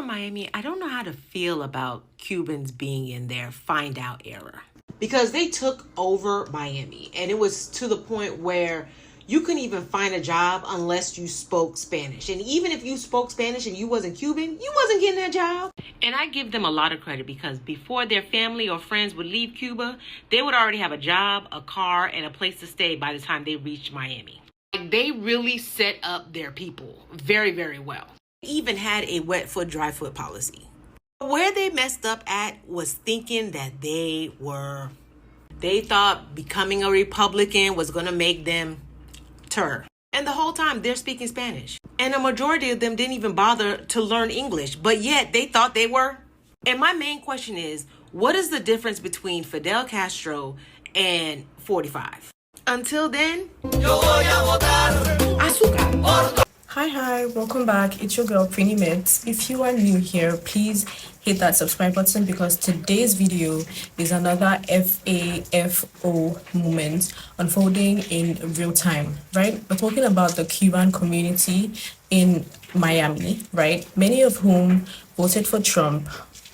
from Miami, I don't know how to feel about Cubans being in their find out era. Because they took over Miami, and it was to the point where you couldn't even find a job unless you spoke Spanish. And even if you spoke Spanish and you wasn't Cuban, you wasn't getting that job. And I give them a lot of credit because before their family or friends would leave Cuba, they would already have a job, a car, and a place to stay by the time they reached Miami. Like, they really set up their people very, very well. They even had a wet foot, dry foot policy. Where they messed up at was thinking that they thought becoming a Republican was going to make them turn. And the whole time they're speaking Spanish. And a majority of them didn't even bother to learn English, but yet they thought they were. And my main question is, what is the difference between Fidel Castro and 45? Until then, azúcar. Hi, welcome back. It's your girl Prinnie Metz. If you are new here, please hit that subscribe button because today's video is another FAFO moment unfolding in real time, right? We're talking about the Cuban community in Miami, right? Many of whom voted for Trump,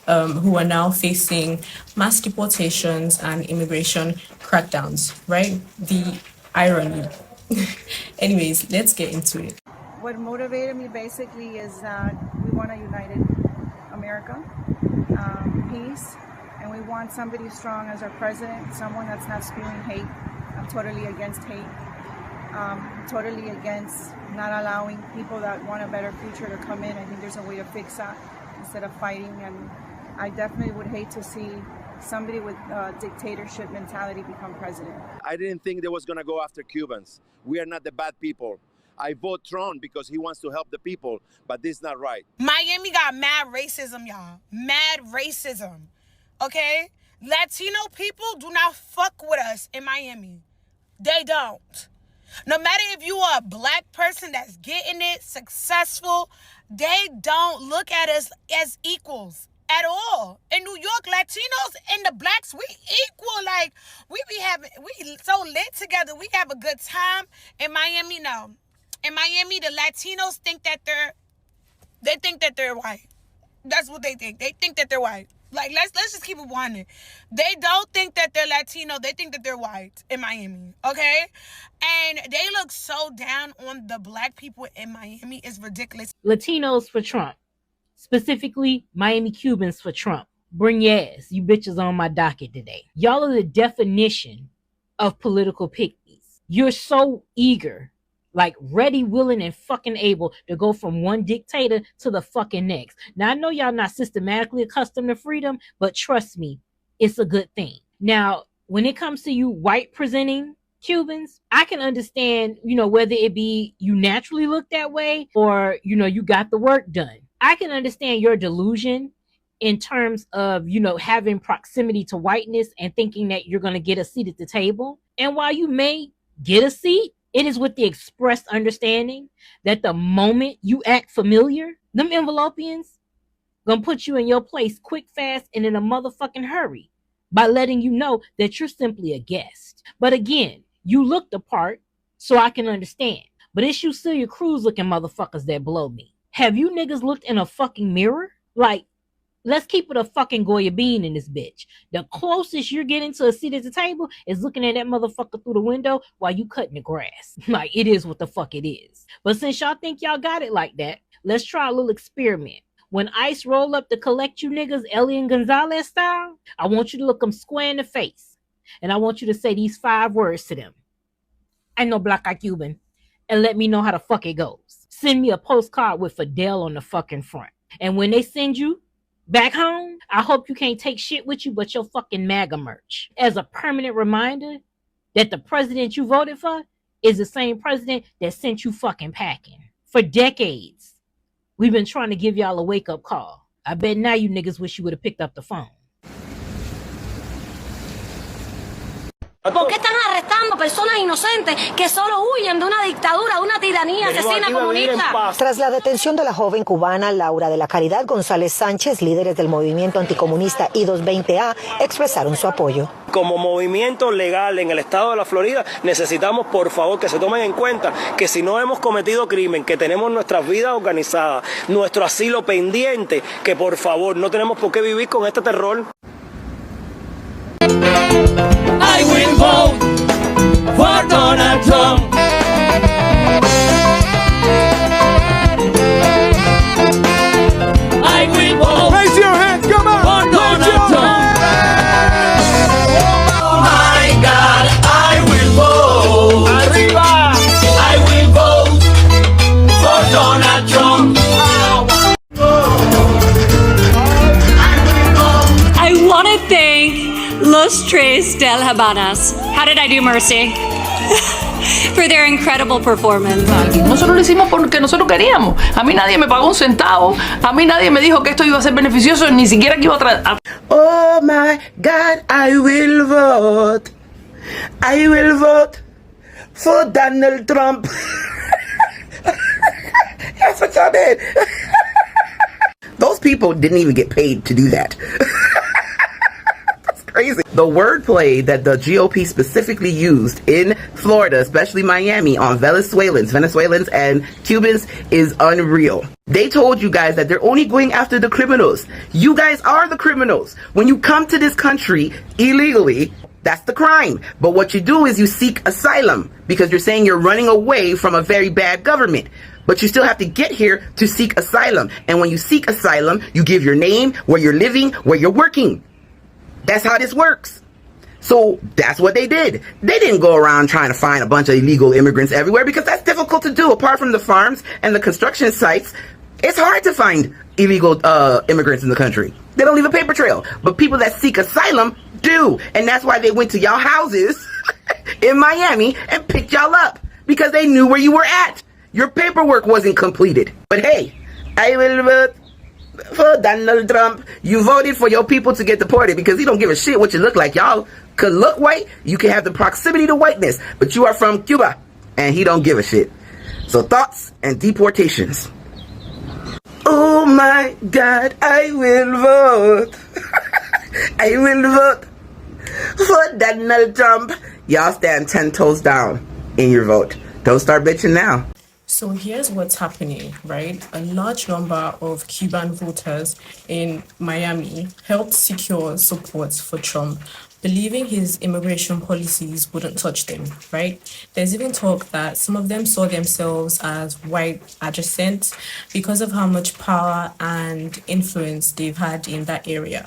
who are now facing mass deportations and immigration crackdowns, right? The irony. Anyways, let's get into it. What motivated me basically is that we want a united America, peace, and we want somebody strong as our president, someone that's not spewing hate. I'm totally against hate. Totally against not allowing people that want a better future to come in. I think there's a way to fix that instead of fighting, and I definitely would hate to see somebody with dictatorship mentality become president. I didn't think they was going to go after Cubans. We are not the bad people. I vote Trump because he wants to help the people, but this is not right. Miami got mad racism, y'all. Mad racism, okay? Latino people do not fuck with us in Miami. They don't. No matter if you are a black person that's getting it, successful, they don't look at us as equals at all. In New York, Latinos and the blacks, we equal. Like, we so lit together. We have a good time. In Miami, no. In Miami, the Latinos think that they're white. That's what they think. They think that they're white. Like, let's just keep it 100. They don't think that they're Latino. They think that they're white in Miami, okay? And they look so down on the black people in Miami. It's ridiculous. Latinos for Trump. Specifically, Miami Cubans for Trump. Bring your ass. You bitches on my docket today. Y'all are the definition of political pygmies. You're so eager, like ready, willing, and fucking able to go from one dictator to the fucking next. Now, I know y'all not systematically accustomed to freedom, but trust me, it's a good thing. Now, when it comes to you white presenting Cubans, I can understand, whether it be you naturally look that way or, you got the work done. I can understand your delusion in terms of, having proximity to whiteness and thinking that you're going to get a seat at the table. And while you may get a seat, it is with the expressed understanding that the moment you act familiar, them envelopians gonna put you in your place quick, fast, and in a motherfucking hurry by letting you know that you're simply a guest. But again, you look the part, so I can understand. But it's you Celia Cruz looking motherfuckers that blow me. Have you niggas looked in a fucking mirror? Like, let's keep it a fucking Goya bean in this bitch. The closest you're getting to a seat at the table is looking at that motherfucker through the window while you cutting the grass. Like, it is what the fuck it is. But since y'all think y'all got it like that, let's try a little experiment. When ICE roll up to collect you niggas, Elian Gonzalez style, I want you to look them square in the face. And I want you to say these 5 words to them. I know black Cuban. And let me know how the fuck it goes. Send me a postcard with Fidel on the fucking front. And when they send you back home, I hope you can't take shit with you but your fucking MAGA merch. As a permanent reminder that the president you voted for is the same president that sent you fucking packing. For decades, we've been trying to give y'all a wake-up call. I bet now you niggas wish you would have picked up the phone. ¿Por qué están arrestando matando personas inocentes que solo huyen de una dictadura, de una tiranía asesina comunista. Tras la detención de la joven cubana Laura de la Caridad González Sánchez, líderes del movimiento anticomunista I-220A expresaron su apoyo. Como movimiento legal en el estado de la Florida, necesitamos por favor que se tomen en cuenta que si no hemos cometido crimen, que tenemos nuestras vidas organizadas, nuestro asilo pendiente, que por favor no tenemos por qué vivir con este terror. I will vote for Donald Trump. I will vote. Raise your hands, come on. For Donald Trump. Oh my God, I will vote. Arriba. I will vote for Donald Trump. I want to thank Los Tres del Habanas. How did I do, Mercy? For their incredible performance. Nosotros lo hicimos porque nosotros queríamos. A mí nadie me pagó un centavo. A mí nadie me dijo que esto iba a ser beneficioso, ni siquiera que iba a Oh my God, I will vote. I will vote for Donald Trump. That's what y'all did. Those people didn't even get paid to do that. Crazy. The wordplay that the GOP specifically used in Florida, especially Miami, on Venezuelans and Cubans is unreal. They told you guys that they're only going after the criminals. You guys are the criminals. When you come to this country illegally, that's the crime. But what you do is you seek asylum because you're saying you're running away from a very bad government. But you still have to get here to seek asylum. And when you seek asylum, you give your name, where you're living, where you're working. That's how this works. So that's what they did. They didn't go around trying to find a bunch of illegal immigrants everywhere because that's difficult to do. Apart from the farms and the construction sites, it's hard to find illegal immigrants in the country. They don't leave a paper trail. But people that seek asylum do. And that's why they went to y'all houses in Miami and picked y'all up because they knew where you were at. Your paperwork wasn't completed. But hey, I will vote for Donald Trump. You voted for your people to get deported because he don't give a shit what you look like. Y'all could look white, you can have the proximity to whiteness, but you are from Cuba and he don't give a shit. So thoughts and deportations. Oh my God, I will vote. I will vote for Donald Trump. Y'all stand 10 toes down in your vote. Don't start bitching now. So here's what's happening, right? A large number of Cuban voters in Miami helped secure support for Trump, believing his immigration policies wouldn't touch them, right? There's even talk that some of them saw themselves as white adjacent because of how much power and influence they've had in that area,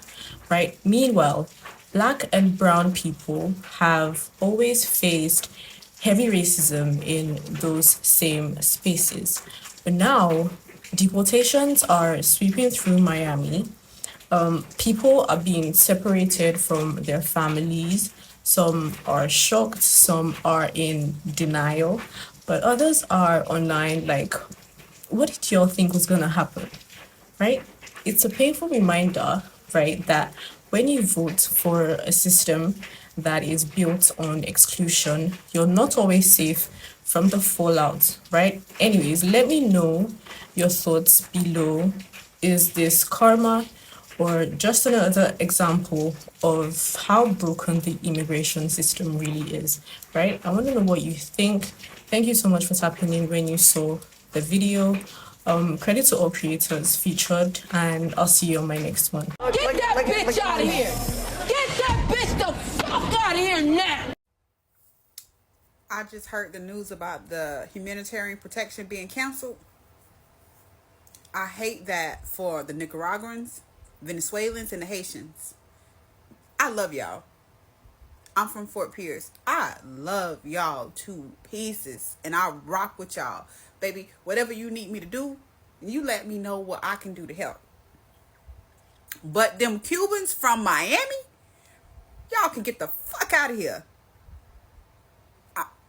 right? Meanwhile, Black and brown people have always faced heavy racism in those same spaces. But now, deportations are sweeping through Miami. People are being separated from their families. Some are shocked, some are in denial, but others are online like, what did y'all think was gonna happen, right? It's a painful reminder, right, that when you vote for a system that is built on exclusion, you're not always safe from the fallout, right? Anyways, let me know your thoughts below. Is this karma or just another example of how broken the immigration system really is, right? I want to know what you think. Thank you so much for tapping in when you saw the video. Credit to all creators featured, and I'll see you on my next one. Get that bitch out of here! Get that bitch the fuck out of here now! I just heard the news about the humanitarian protection being canceled. I hate that for the Nicaraguans, Venezuelans, and the Haitians. I love y'all. I'm from Fort Pierce. I love y'all to pieces, and I rock with y'all. Baby, whatever you need me to do, you let me know what I can do to help. But them Cubans from Miami, y'all can get the fuck out of here.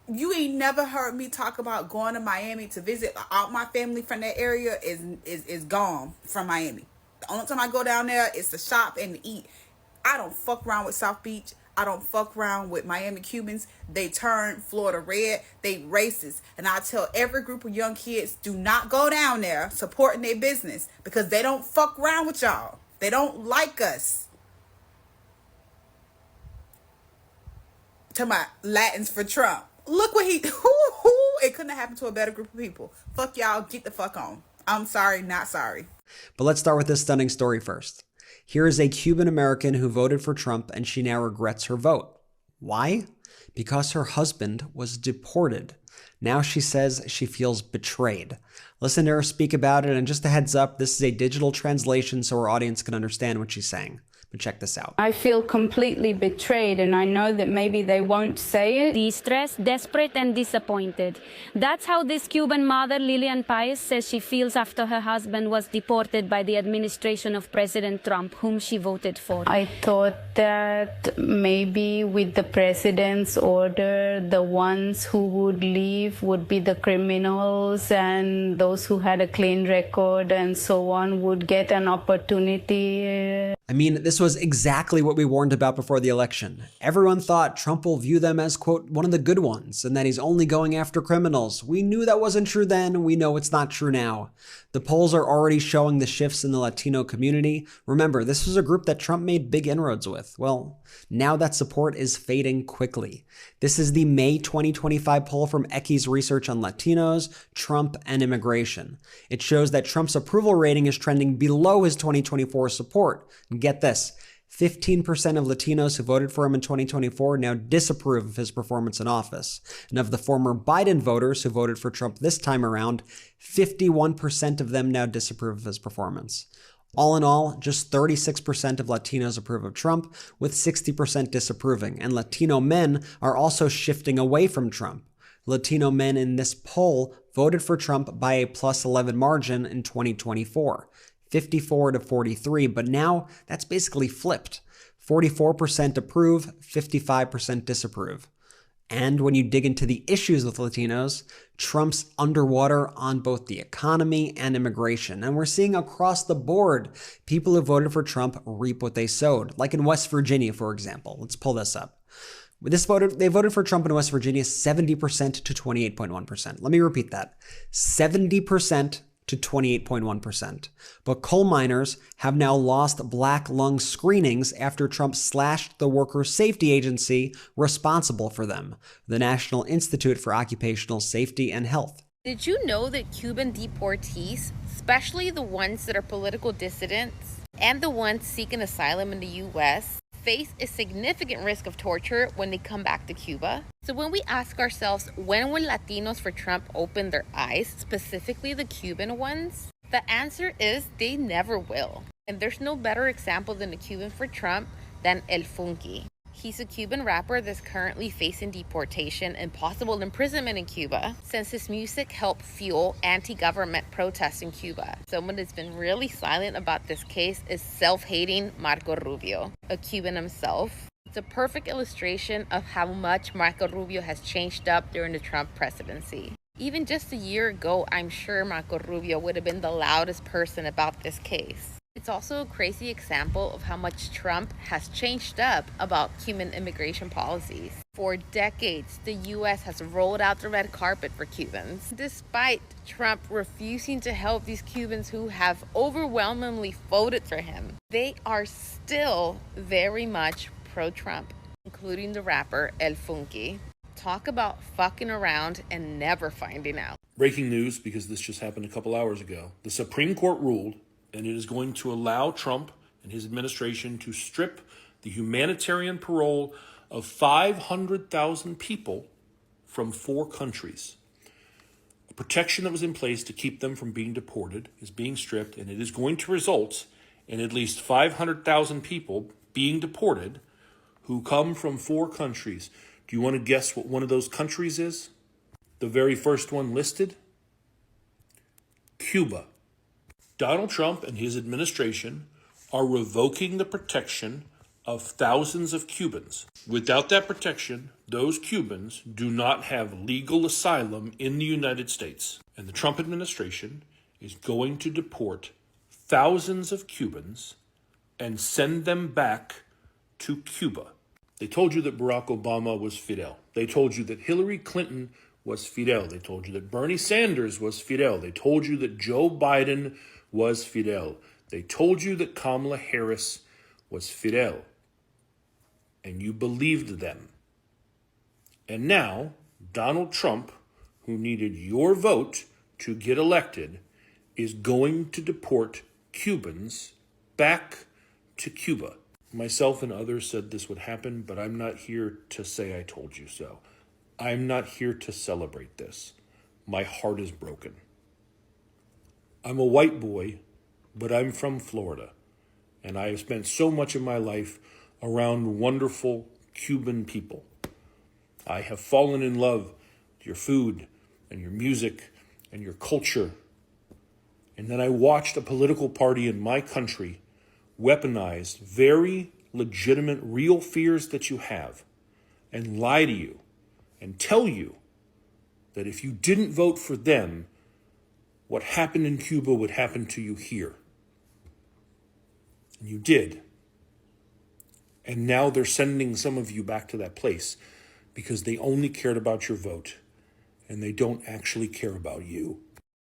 You ain't never heard me talk about going to Miami to visit. All my family from that area is gone from Miami. The only time I go down there is to shop and to eat. I don't fuck around with South Beach. I don't fuck around with Miami Cubans. They turn Florida red. They racist. And I tell every group of young kids, do not go down there supporting their business because they don't fuck around with y'all. They don't like us. To my Latins for Trump. Look what he... It couldn't have happened to a better group of people. Fuck y'all. Get the fuck on. I'm sorry, not sorry. But let's start with this stunning story first. Here is a Cuban American who voted for Trump and she now regrets her vote. Why? Because her husband was deported. Now she says she feels betrayed. Listen to her speak about it, and just a heads up, this is a digital translation so our audience can understand what she's saying. But check this out. I feel completely betrayed, and I know that maybe they won't say it. Distressed, desperate, and disappointed. That's how this Cuban mother, Lilian Paez, says she feels after her husband was deported by the administration of President Trump, whom she voted for. I thought that maybe with the president's order, the ones who would leave would be the criminals, and those who had a clean record and so on would get an opportunity. I mean, this was exactly what we warned about before the election. Everyone thought Trump will view them as, quote, one of the good ones, and that he's only going after criminals. We knew that wasn't true then, we know it's not true now. The polls are already showing the shifts in the Latino community. Remember, this was a group that Trump made big inroads with. Well, now that support is fading quickly. This is the May 2025 poll from Ecky's research on Latinos, Trump, and immigration. It shows that Trump's approval rating is trending below his 2024 support. And get this, 15% of Latinos who voted for him in 2024 now disapprove of his performance in office. And of the former Biden voters who voted for Trump this time around, 51% of them now disapprove of his performance. All in all, just 36% of Latinos approve of Trump, with 60% disapproving, and Latino men are also shifting away from Trump. Latino men in this poll voted for Trump by a plus 11 margin in 2024, 54 to 43, but now that's basically flipped. 44% approve, 55% disapprove. And when you dig into the issues with Latinos, Trump's underwater on both the economy and immigration. And we're seeing across the board, people who voted for Trump reap what they sowed, like in West Virginia, for example. Let's pull this up. They voted for Trump in West Virginia 70% to 28.1%. Let me repeat that. 70% to 28.1%. But coal miners have now lost black lung screenings after Trump slashed the worker safety agency responsible for them, the National Institute for Occupational Safety and Health. Did you know that Cuban deportees, especially the ones that are political dissidents and the ones seeking asylum in the U.S., face a significant risk of torture when they come back to Cuba? So when we ask ourselves, when will Latinos for Trump open their eyes, specifically the Cuban ones? The answer is they never will. And there's no better example than the Cuban for Trump than El Funky. He's a Cuban rapper that's currently facing deportation and possible imprisonment in Cuba since his music helped fuel anti-government protests in Cuba. Someone that's been really silent about this case is self-hating Marco Rubio, a Cuban himself. It's a perfect illustration of how much Marco Rubio has changed up during the Trump presidency. Even just a year ago, I'm sure Marco Rubio would have been the loudest person about this case. It's also a crazy example of how much Trump has changed up about Cuban immigration policies. For decades, the U.S. has rolled out the red carpet for Cubans, despite Trump refusing to help these Cubans who have overwhelmingly voted for him. They are still very much pro-Trump, including the rapper El Funky. Talk about fucking around and never finding out. Breaking news, because this just happened a couple hours ago. The Supreme Court ruled, and it is going to allow Trump and his administration to strip the humanitarian parole of 500,000 people from 4 countries. A protection that was in place to keep them from being deported is being stripped, and it is going to result in at least 500,000 people being deported who come from 4 countries. Do you want to guess what one of those countries is? The very first one listed? Cuba. Donald Trump and his administration are revoking the protection of thousands of Cubans. Without that protection, those Cubans do not have legal asylum in the United States. And the Trump administration is going to deport thousands of Cubans and send them back to Cuba. They told you that Barack Obama was Fidel. They told you that Hillary Clinton was Fidel. They told you that Bernie Sanders was Fidel. They told you that Joe Biden was Fidel. They told you that Kamala Harris was Fidel. And you believed them. And now, Donald Trump, who needed your vote to get elected, is going to deport Cubans back to Cuba. Myself and others said this would happen, but I'm not here to say I told you so. I'm not here to celebrate this. My heart is broken. I'm a white boy, but I'm from Florida, and I have spent so much of my life around wonderful Cuban people. I have fallen in love with your food and your music and your culture. And then I watched a political party in my country weaponize very legitimate, real fears that you have and lie to you and tell you that if you didn't vote for them, what happened in Cuba would happen to you here. And you did. And now they're sending some of you back to that place because they only cared about your vote and they don't actually care about you.